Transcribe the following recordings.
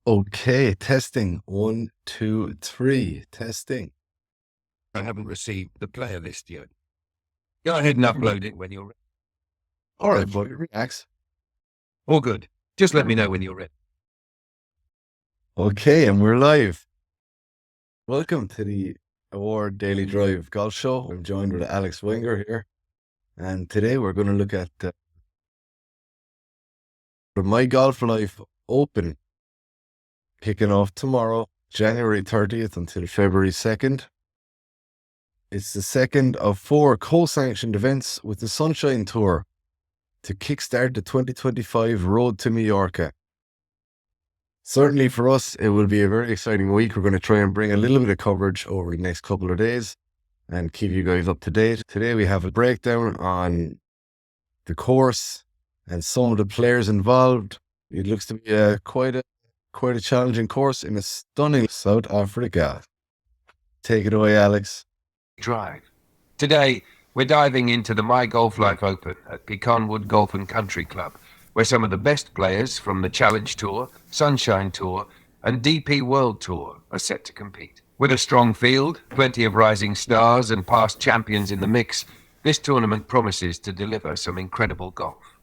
Okay, testing. One, two, three. Testing. I haven't received the player list yet. Go ahead and upload it when you're ready. All right, buddy. Relax. All good. Just let me know when you're ready. Okay, and we're live. Welcome to the Award Daily Drive Golf Show. I'm joined with Alex Wenger here. And today we're going to look at the MyGolfLife Open, kicking off tomorrow, January 30th until February 2nd. It's the second of 4 co-sanctioned events with the Sunshine Tour to kickstart the 2025 Road to Mallorca. Certainly for us, it will be a very exciting week. We're going to try and bring a little bit of coverage over the next couple of days and keep you guys up to date. Today we have a breakdown on the course and some of the players involved. It looks to be quite a challenging course in a stunning South Africa. Take it away, Alex. Drive. Today, we're diving into the MyGolfLife Open at Pecanwood Golf Country Club, where some of the best players from the Challenge Tour, Sunshine Tour, and DP World Tour are set to compete. With a strong field, plenty of rising stars, and past champions in the mix, this tournament promises to deliver some incredible golf.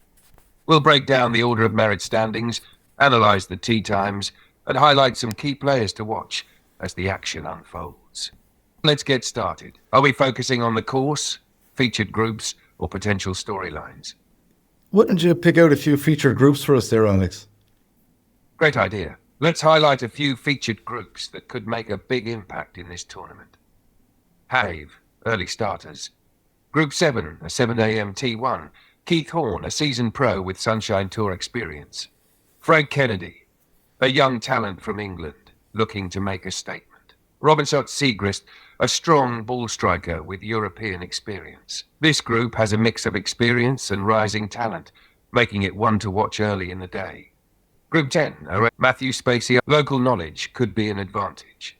We'll break down the order of merit standings, analyze the tee times, and highlight some key players to watch as the action unfolds. Let's get started. Are we focusing on the course, featured groups, or potential storylines? Why don't you pick out a few featured groups for us there, Alex? Great idea. Let's highlight a few featured groups that could make a big impact in this tournament. Have, early starters. Group 7, a 7 a.m. T1. Keith Horn, a seasoned pro with Sunshine Tour experience. Frank Kennedy, a young talent from England, looking to make a statement. Robinson Segrist, a strong ball striker with European experience. This group has a mix of experience and rising talent, making it one to watch early in the day. Group 10, Matthew Spacey, local knowledge could be an advantage.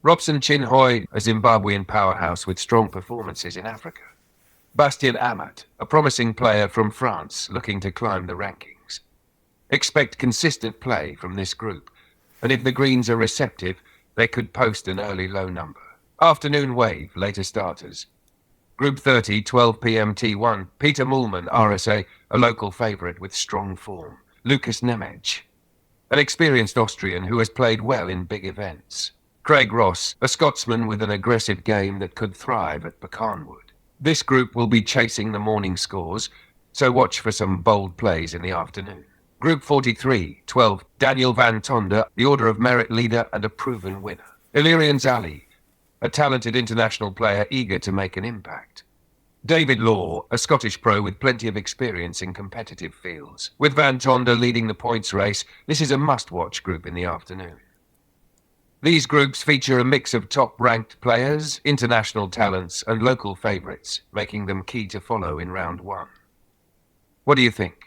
Robson Chinhoy, a Zimbabwean powerhouse with strong performances in Africa. Bastien Amat, a promising player from France looking to climb the rankings. Expect consistent play from this group, and if the greens are receptive, they could post an early low number. Afternoon wave, later starters. Group 30, 12 p.m. T1, Peter Mullman, RSA, a local favourite with strong form. Lucas Nemec, an experienced Austrian who has played well in big events. Craig Ross, a Scotsman with an aggressive game that could thrive at Pecanwood. This group will be chasing the morning scores, so watch for some bold plays in the afternoon. Group 43, 12, Daniel van Tonder, the Order of Merit leader and a proven winner. Illyrian Zali, a talented international player eager to make an impact. David Law, a Scottish pro with plenty of experience in competitive fields. With Van Tonder leading the points race, this is a must-watch group in the afternoon. These groups feature a mix of top-ranked players, international talents, and local favourites, making them key to follow in round one. What do you think?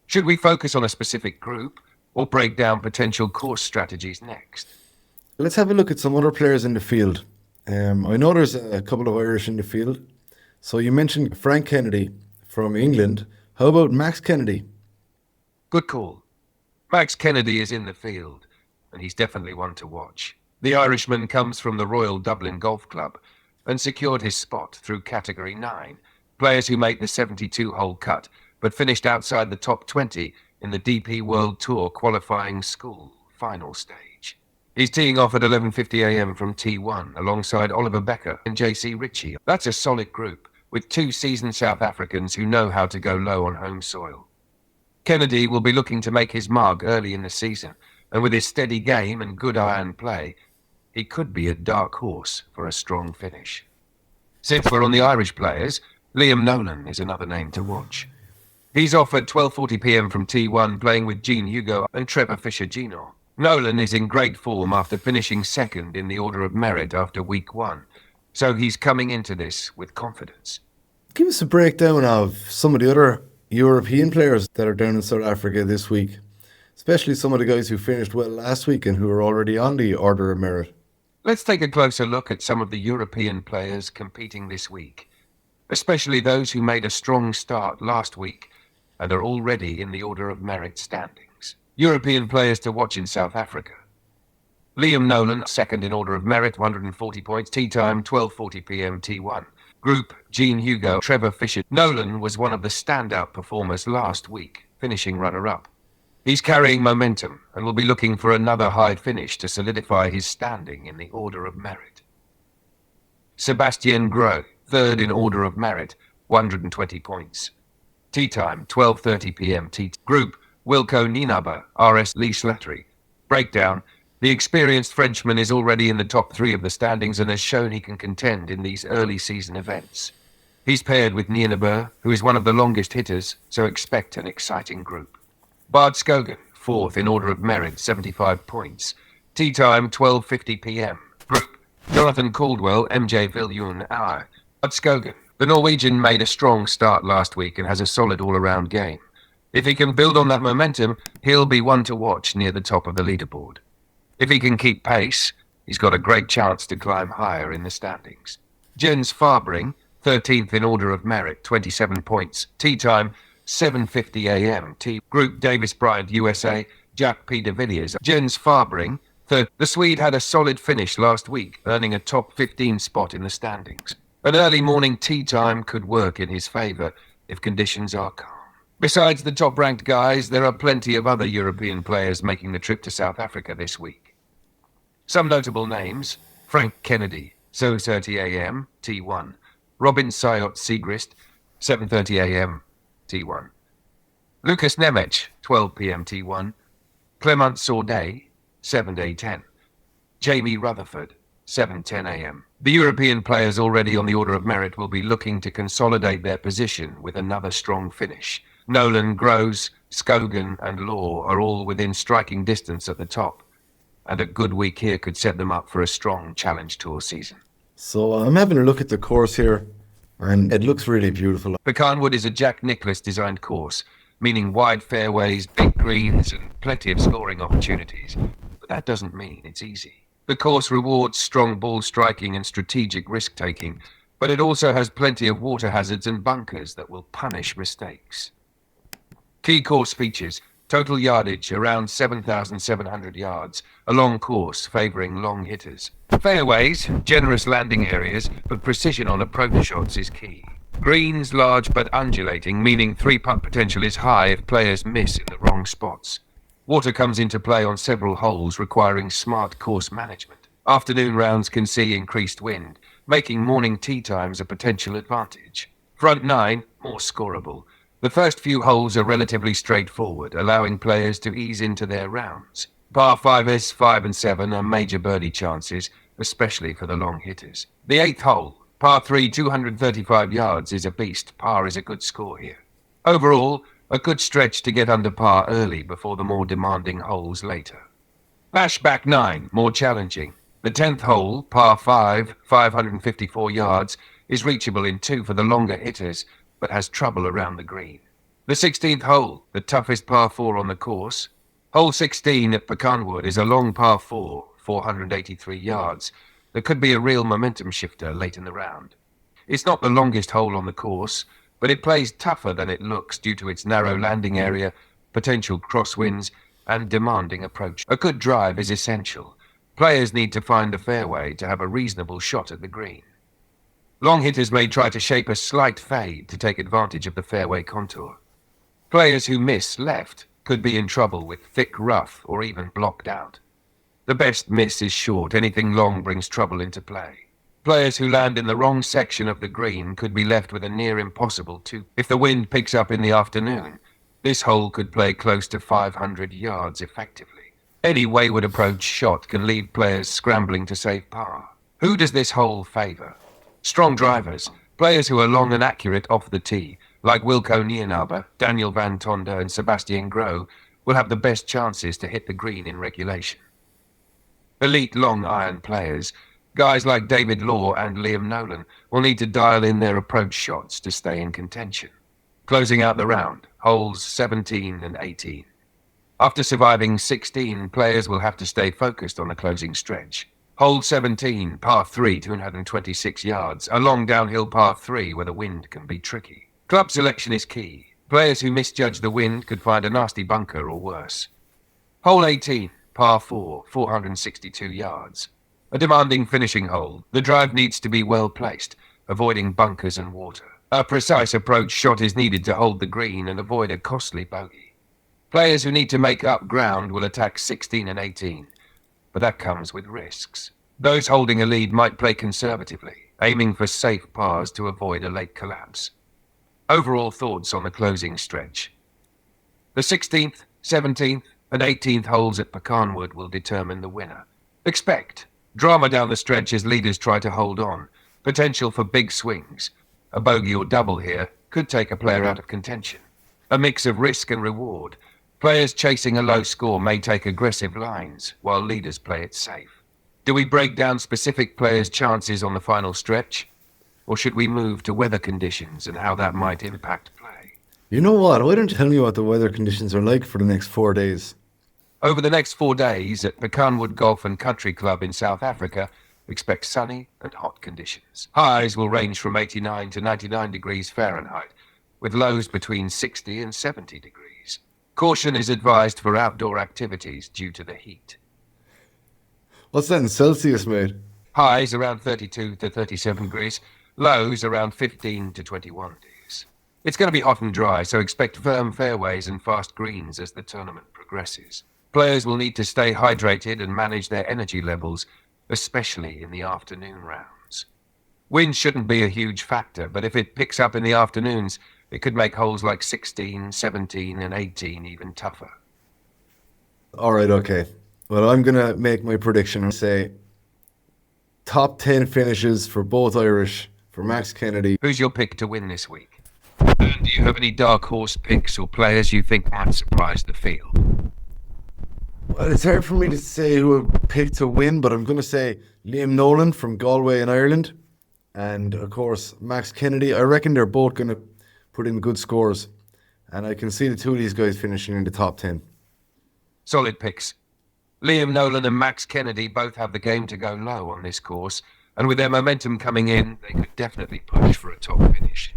Should we focus on a specific group, or break down potential course strategies next? Let's have a look at some other players in the field. I know there's a couple of Irish in the field. So you mentioned Frank Kennedy from England. How about Max Kennedy? Good call. Max Kennedy is in the field, and he's definitely one to watch. The Irishman comes from the Royal Dublin Golf Club and secured his spot through Category 9, players who make the 72-hole cut, but finished outside the top 20 in the DP World Tour qualifying school final stage. He's teeing off at 11:50 a.m. from T1 alongside Oliver Becker and JC Ritchie. That's a solid group, with 2 seasoned South Africans who know how to go low on home soil. Kennedy will be looking to make his mark early in the season, and with his steady game and good iron play, he could be a dark horse for a strong finish. Since we're on the Irish players, Liam Nolan is another name to watch. He's off at 12:40 p.m. from T1, playing with Gene Hugo and Trevor Fisher-Gino. Nolan is in great form after finishing second in the Order of Merit after week 1, so he's coming into this with confidence. Give us a breakdown of some of the other European players that are down in South Africa this week, especially some of the guys who finished well last week and who are already on the Order of Merit. Let's take a closer look at some of the European players competing this week, especially those who made a strong start last week and are already in the Order of Merit standings. European players to watch in South Africa. Liam Nolan, second in order of merit, 140 points, tee time 12:40 p.m. T1. Group, Gene Hugo, Trevor Fisher. Nolan was one of the standout performers last week, finishing runner-up. He's carrying momentum and will be looking for another high finish to solidify his standing in the order of merit. Sebastien Gros, third in order of merit, 120 points. Tee time 12:30 p.m. T. Group, Wilco Nienaber, RS Lee Slattery. Breakdown. The experienced Frenchman is already in the top three of the standings and has shown he can contend in these early season events. He's paired with Nienaber, who is one of the longest hitters, so expect an exciting group. Bart Skogan, fourth in order of merit, 75 points. Tee time 12:50 p.m. Group, Jonathan Caldwell, MJ Viljoen, Bart Skogan. The Norwegian made a strong start last week and has a solid all-around game. If he can build on that momentum, he'll be one to watch near the top of the leaderboard. If he can keep pace, he's got a great chance to climb higher in the standings. Jens Fabring, 13th in order of merit, 27 points. Tee time 7:50 a.m. T. Group, Davis Bryant, USA, Jack P. de Villiers. Jens Fabring, third. The Swede had a solid finish last week, earning a top 15 spot in the standings. An early morning tee time could work in his favour if conditions are calm. Besides the top-ranked guys, there are plenty of other European players making the trip to South Africa this week. Some notable names: Frank Kennedy, 7:30 a.m. T1. Robin Sayot Siegrist, 7:30 a.m. T1. Lucas Nemec, 12 p.m. T1. Clement Sordet, 7-10. Jamie Rutherford, 7:10 a.m. The European players already on the order of merit will be looking to consolidate their position with another strong finish. Nolan, Gros, Skogan and Law are all within striking distance at the top, and a good week here could set them up for a strong Challenge Tour season. So I'm having a look at the course here, and it looks really beautiful. Pecanwood is a Jack Nicklaus designed course, meaning wide fairways, big greens and plenty of scoring opportunities. But that doesn't mean it's easy. The course rewards strong ball striking and strategic risk-taking, but it also has plenty of water hazards and bunkers that will punish mistakes. Key course features: total yardage around 7,700 yards, a long course favouring long hitters. Fairways, generous landing areas, but precision on approach shots is key. Greens large but undulating, meaning three-putt potential is high if players miss in the wrong spots. Water comes into play on several holes, requiring smart course management. Afternoon rounds can see increased wind, making morning tee times a potential advantage. Front nine, more scoreable. The first few holes are relatively straightforward, allowing players to ease into their rounds. Par 5s, 5 and 7 are major birdie chances, especially for the long hitters. The 8th hole, par 3, 235 yards, is a beast. Par is a good score here. Overall, a good stretch to get under par early before the more demanding holes later. Flashback 9, more challenging. The 10th hole, par 5, 554 yards, is reachable in 2 for the longer hitters, but has trouble around the green. The 16th hole, the toughest par 4 on the course. Hole 16 at Pecanwood is a long par 4, 483 yards, that could be a real momentum shifter late in the round. It's not the longest hole on the course, but it plays tougher than it looks due to its narrow landing area, potential crosswinds, and demanding approach. A good drive is essential. Players need to find the fairway to have a reasonable shot at the green. Long hitters may try to shape a slight fade to take advantage of the fairway contour. Players who miss left could be in trouble with thick rough or even blocked out. The best miss is short. Anything long brings trouble into play. Players who land in the wrong section of the green could be left with a near impossible 2. If the wind picks up in the afternoon, this hole could play close to 500 yards effectively. Any wayward approach shot can leave players scrambling to save par. Who does this hole favour? Strong drivers, players who are long and accurate off the tee, like Wilco Nienaber, Daniel van Tonder and Sebastien Gros, will have the best chances to hit the green in regulation. Elite long iron players, guys like David Law and Liam Nolan, will need to dial in their approach shots to stay in contention. Closing out the round, holes 17 and 18. After surviving 16, players will have to stay focused on the closing stretch. Hole 17, par 3, 226 yards, a long downhill par 3 where the wind can be tricky. Club selection is key. Players who misjudge the wind could find a nasty bunker or worse. Hole 18, par 4, 462 yards. A demanding finishing hole. The drive needs to be well placed, avoiding bunkers and water. A precise approach shot is needed to hold the green and avoid a costly bogey. Players who need to make up ground will attack 16 and 18, but that comes with risks. Those holding a lead might play conservatively, aiming for safe pars to avoid a late collapse. Overall thoughts on the closing stretch. The 16th, 17th, and 18th holes at Pecanwood will determine the winner. Expect drama down the stretch as leaders try to hold on. Potential for big swings. A bogey or double here could take a player out of contention. A mix of risk and reward. Players chasing a low score may take aggressive lines, while leaders play it safe. Do we break down specific players' chances on the final stretch? Or should we move to weather conditions and how that might impact play? You know what? Why don't you tell me what the weather conditions are like for the next 4 days? Over the next 4 days at Pecanwood Golf Country Club in South Africa, expect sunny and hot conditions. Highs will range from 89 to 99 degrees Fahrenheit, with lows between 60 and 70 degrees. Caution is advised for outdoor activities due to the heat. What's that in Celsius, mate? Highs around 32 to 37 degrees, lows around 15 to 21 degrees. It's going to be hot and dry, so expect firm fairways and fast greens as the tournament progresses. Players will need to stay hydrated and manage their energy levels, especially in the afternoon rounds. Wind shouldn't be a huge factor, but if it picks up in the afternoons, it could make holes like 16, 17, and 18 even tougher. All right, okay. Well, I'm going to make my prediction and say top 10 finishes for both Irish, for Max Kennedy. Who's your pick to win this week? And do you have any dark horse picks or players you think might surprise the field? Well, it's hard for me to say who I pick to win, but I'm going to say Liam Nolan from Galway in Ireland. And, of course, Max Kennedy. I reckon they're both going to put in good scores. And I can see the two of these guys finishing in the top 10. Solid picks. Liam Nolan and Max Kennedy both have the game to go low on this course. And with their momentum coming in, they could definitely push for a top finish.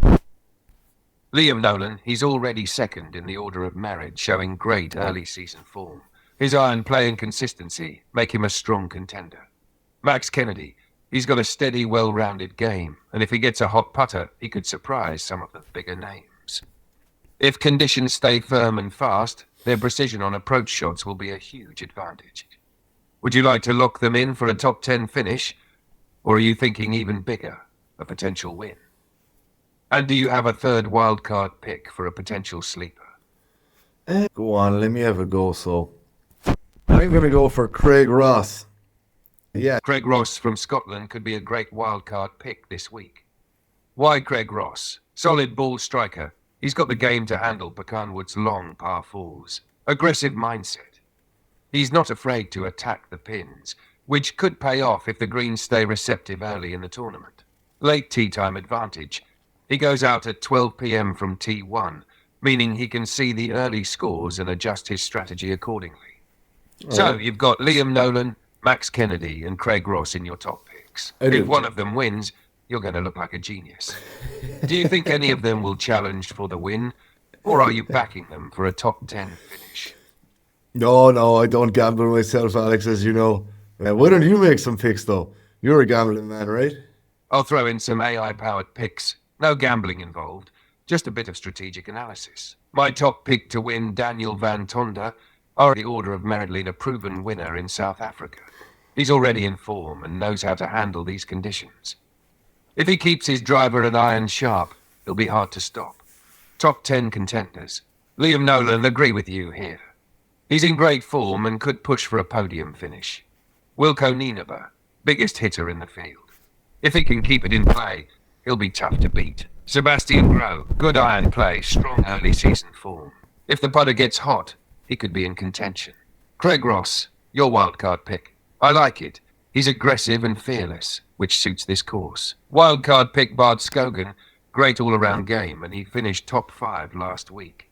Liam Nolan, he's already second in the order of merit, showing great early season form. His iron play and consistency make him a strong contender. Max Kennedy, he's got a steady, well-rounded game, and if he gets a hot putter, he could surprise some of the bigger names. If conditions stay firm and fast, their precision on approach shots will be a huge advantage. Would you like to lock them in for a top 10 finish, or are you thinking even bigger, a potential win? And do you have a third wildcard pick for a potential sleeper? Go on, let me have a go. So I'm going to go for Craig Ross. Yeah. Craig Ross from Scotland could be a great wildcard pick this week. Why Craig Ross? Solid ball striker. He's got the game to handle Pecanwood's long par fours. Aggressive mindset. He's not afraid to attack the pins, which could pay off if the greens stay receptive early in the tournament. Late tee time advantage. He goes out at 12 p.m. from T1, meaning he can see the early scores and adjust his strategy accordingly. So you've got Liam Nolan, Max Kennedy, and Craig Ross in your top picks. If one of them wins, you're going to look like a genius. Do you think any of them will challenge for the win, or are you backing them for a top 10 finish? No, I don't gamble myself, Alex, as you know. Why don't you make some picks, though? You're a gambling man, right? I'll throw in some AI-powered picks. No gambling involved, just a bit of strategic analysis. My top pick to win, Daniel van Tonder, are the Order of Merit Leader proven winner in South Africa. He's already in form and knows how to handle these conditions. If he keeps his driver and iron sharp, he'll be hard to stop. Top 10 contenders. Liam Nolan, agree with you here. He's in great form and could push for a podium finish. Wilco Nienaber, biggest hitter in the field. If he can keep it in play, he'll be tough to beat. Sebastian Groh, good iron play, strong early season form. If the putter gets hot, he could be in contention. Craig Ross, your wildcard pick. I like it. He's aggressive and fearless, which suits this course. Wildcard pick Bart Skogan, great all-around game, and he finished top 5 last week.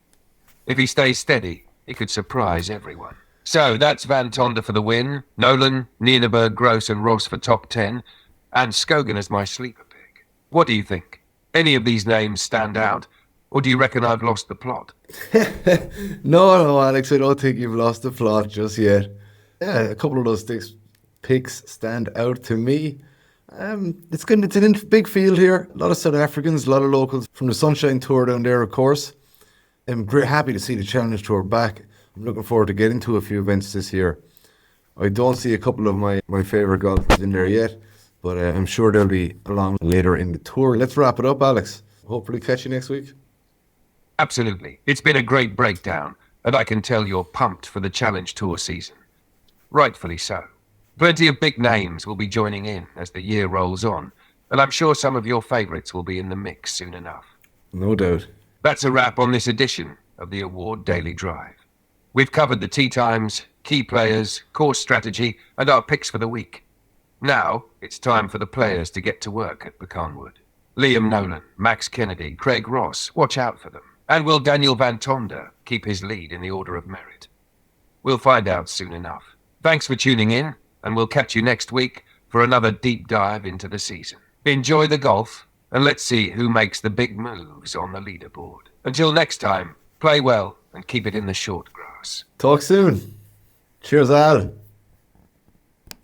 If he stays steady, he could surprise everyone. So that's Van Tonder for the win, Nolan, Nienaber, Gross, and Ross for top 10, and Skogan as my sleeper pick. What do you think? Any of these names stand out, Or do you reckon I've lost the plot? No, Alex, I don't think you've lost the plot just yet. Yeah, a couple of those picks stand out to me. It's a big field here. A lot of South Africans, a lot of locals from the Sunshine Tour down there, of course. I'm happy to see the Challenge Tour back. I'm looking forward to getting to a few events this year. I don't see a couple of my favourite golfers in there yet, but I'm sure they'll be along later in the tour. Let's wrap it up, Alex. Hopefully catch you next week. Absolutely. It's been a great breakdown, and I can tell you're pumped for the Challenge Tour season. Rightfully so. Plenty of big names will be joining in as the year rolls on, and I'm sure some of your favourites will be in the mix soon enough. No doubt. That's a wrap on this edition of the Award Daily Drive. We've covered the tee times, key players, course strategy, and our picks for the week. Now it's time for the players to get to work at Pecanwood. Liam Nolan, Max Kennedy, Craig Ross, watch out for them. And will Daniel Van Tonder keep his lead in the order of merit? We'll find out soon enough. Thanks for tuning in, and we'll catch you next week for another deep dive into the season. Enjoy the golf, and let's see who makes the big moves on the leaderboard. Until next time, play well and keep it in the short grass. Talk soon. Cheers, Al.